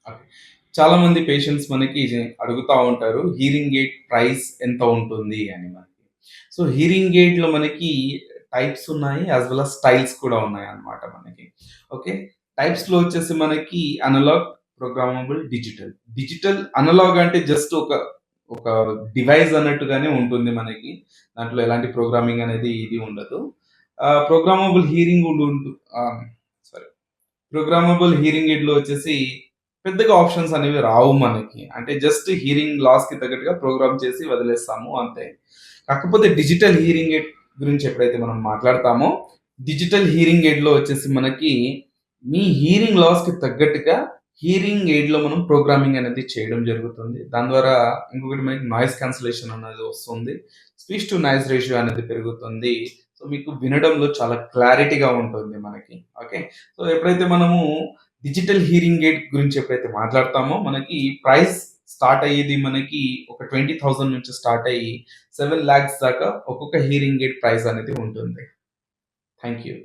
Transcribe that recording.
Okay. చాలామంది patients మనకి అడుగుతా ఉంటారు. హియరింగ్ ఎయిడ్ ప్రైస్ ఎంత ఉంటుంది అని మనకి. సో, హియరింగ్ ఎయిడ్‌లో మనకి టైప్స్ ఉన్నాయి. యాస్ వెల్ యాస్ స్టైల్స్ కూడా ఉన్నాయన్నమాట మనకి. ఓకే. టైప్స్‌లో వచ్చేసి మనకి analog, programmable, digital. Digital analog అంటే జస్ట్ ఒక డివైస్ అన్నట్టుగానే ఉంటుంది మనకి. దాంట్లో ఎలాంటి ప్రోగ్రామింగ్ అనేది ఇది ఉండదు. Programmable hearing ah, sorry. Programmable hearing ఎయిడ్‌లో వచ్చేసి పెద్దగా ఆప్షన్స్ అనేవి రావు మనకి. అంటే జస్ట్ హియరింగ్ లాస్‌కి తగ్గట్టుగా ప్రోగ్రామ్ చేసి వదిలేస్తాము అంతే. కాకపోతే డిజిటల్ హియరింగ్ ఎయిడ్ గురించి ఎప్పుడైతే మనం మాట్లాడతామో, డిజిటల్ హియరింగ్ ఎయిడ్‌లో వచ్చేసి మనకి మీ హియరింగ్ లాస్‌కి తగ్గట్టుగా హియరింగ్ ఎయిడ్‌లో మనం ప్రోగ్రామింగ్ అనేది చేయడం జరుగుతుంది. దాని ద్వారా ఇంకొకటి మనకి నాయిస్ క్యాన్సలేషన్ అనేది వస్తుంది. స్పీచ్ టు నాయిస్ రేషియో అనేది పెరుగుతుంది. సో, మీకు వినడంలో చాలా క్లారిటీగా ఉంటుంది మనకి. ఓకే. సో, ఎప్పుడైతే మనము డిజిటల్ హియరింగ్ ఎయిడ్ గురించి ఎప్పుడైతే మాట్లాడతామో, మనకి ప్రైస్ స్టార్ట్ అయ్యేది మనకి ఒక 20,000 నుంచి స్టార్ట్ అయ్యి 7,00,000 దాకా ఒక్కొక్క హియరింగ్ ఎయిడ్ ప్రైస్ అనేది ఉంటుంది. Thank you.